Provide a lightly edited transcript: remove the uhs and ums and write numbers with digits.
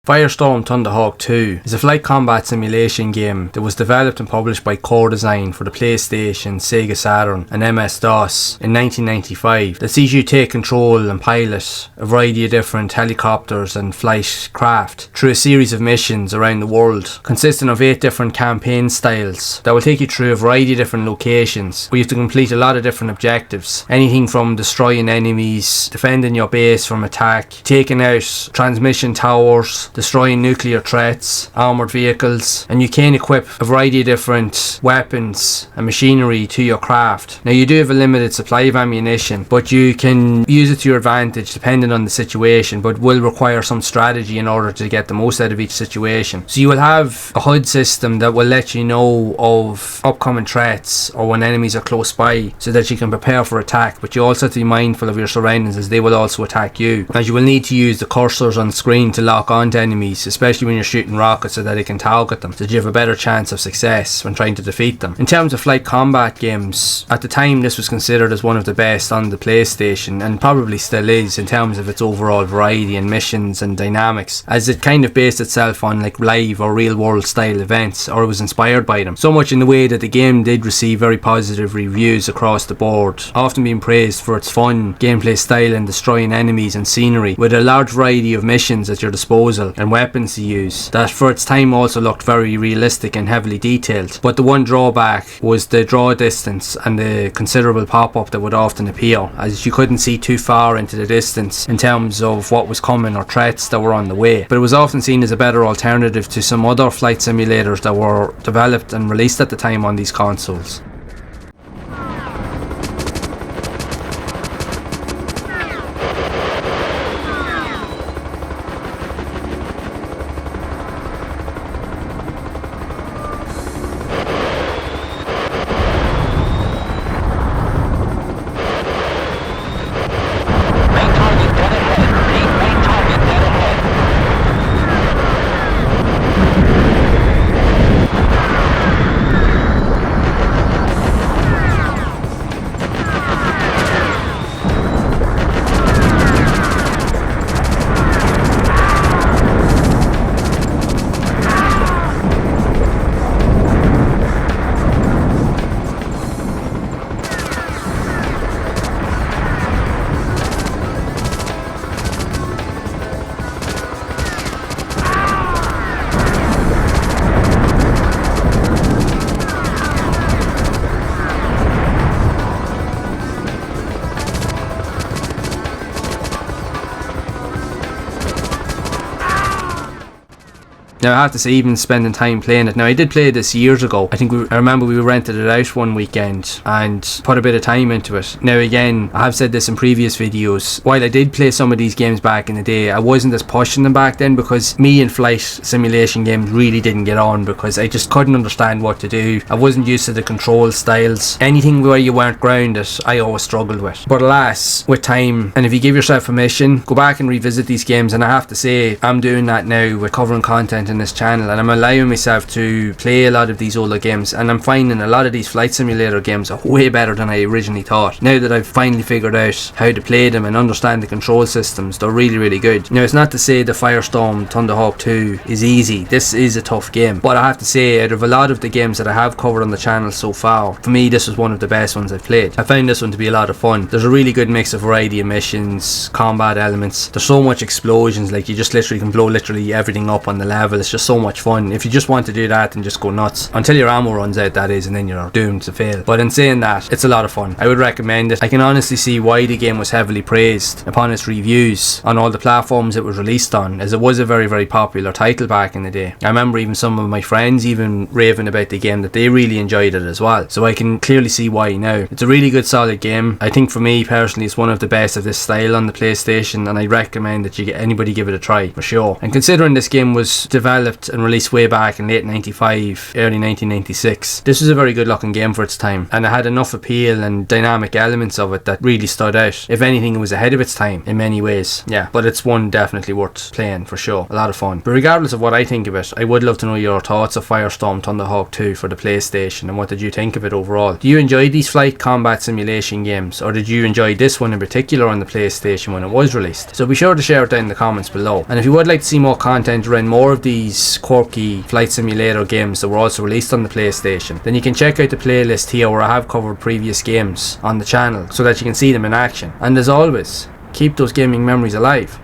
Firestorm Thunderhawk 2 is a flight combat simulation game that was developed and published by Core Design for the PlayStation, Sega Saturn and MS-DOS in 1995 that sees you take control and pilot a variety of different helicopters and flight craft through a series of missions around the world consisting of 8 different campaign styles that will take you through a variety of different locations where you have to complete a lot of different objectives, anything from destroying enemies, defending your base from attack, taking out transmission towers, destroying nuclear threats, armoured vehicles, and you can equip a variety of different weapons and machinery to your craft. Now you do have a limited supply of ammunition, but you can use it to your advantage depending on the situation, but will require some strategy in order to get the most out of each situation. So you will have a HUD system that will let you know of upcoming threats or when enemies are close by so that you can prepare for attack, but you also have to be mindful of your surroundings as they will also attack you, as you will need to use the cursors on the screen to lock onto enemies, especially when you're shooting rockets, so that it can target them, so that you have a better chance of success when trying to defeat them. In terms of flight combat games, at the time this was considered as one of the best on the PlayStation, and probably still is in terms of its overall variety and missions and dynamics, as it kind of based itself on like live or real world style events, or it was inspired by them. So much in the way that the game did receive very positive reviews across the board, often being praised for its fun gameplay style and destroying enemies and scenery, with a large variety of missions at your disposal and weapons to use, that for its time also looked very realistic and heavily detailed. But the one drawback was the draw distance and the considerable pop-up that would often appear, as you couldn't see too far into the distance in terms of what was coming or threats that were on the way. But it was often seen as a better alternative to some other flight simulators that were developed and released at the time on these consoles. Now I have to say, even spending time playing it, now I did play this years ago. I remember we rented it out one weekend and put a bit of time into it. Now again, I have said this in previous videos, while I did play some of these games back in the day, I wasn't as pushing them back then, because me and flight simulation games really didn't get on, because I just couldn't understand what to do. I wasn't used to the control styles. Anything where you weren't grounded, I always struggled with. But alas, with time, and if you give yourself permission, go back and revisit these games, and I have to say, I'm doing that now with covering content in this channel, and I'm allowing myself to play a lot of these older games, and I'm finding a lot of these flight simulator games are way better than I originally thought. Now that I've finally figured out how to play them and understand the control systems, they're really good. Now it's not to say the Firestorm Thunderhawk 2 is easy. This is a tough game, but I have to say, out of a lot of the games that I have covered on the channel so far, for me this was one of the best ones I've played. I found this one to be a lot of fun. There's a really good mix of variety of missions, combat elements. There's so much explosions, like you just literally can blow literally everything up on the level. It's just so much fun. If you just want to do that, then just go nuts until your ammo runs out, that is, and then you're doomed to fail. But in saying that, it's a lot of fun. I would recommend it. I can honestly see why the game was heavily praised upon its reviews on all the platforms it was released on, as it was a very popular title back in the day. I remember even some of my friends even raving about the game, that they really enjoyed it as well. So I can clearly see why now. It's a really good solid game. I think for me personally, it's one of the best of this style on the PlayStation, and I recommend that anybody give it a try for sure. And considering this game was developed developed and released way back in late 95, early 1996. This was a very good looking game for its time, and it had enough appeal and dynamic elements of it that really stood out. If anything, it was ahead of its time in many ways. Yeah, but it's one definitely worth playing for sure. A lot of fun. But regardless of what I think of it, I would love to know your thoughts of Firestorm Thunderhawk 2 for the PlayStation, and what did you think of it overall? Do you enjoy these flight combat simulation games, or did you enjoy this one in particular on the PlayStation when it was released? So be sure to share it down in the comments below. And if you would like to see more content around more of these quirky flight simulator games that were also released on the PlayStation, then you can check out the playlist here where I have covered previous games on the channel so that you can see them in action. And as always, keep those gaming memories alive.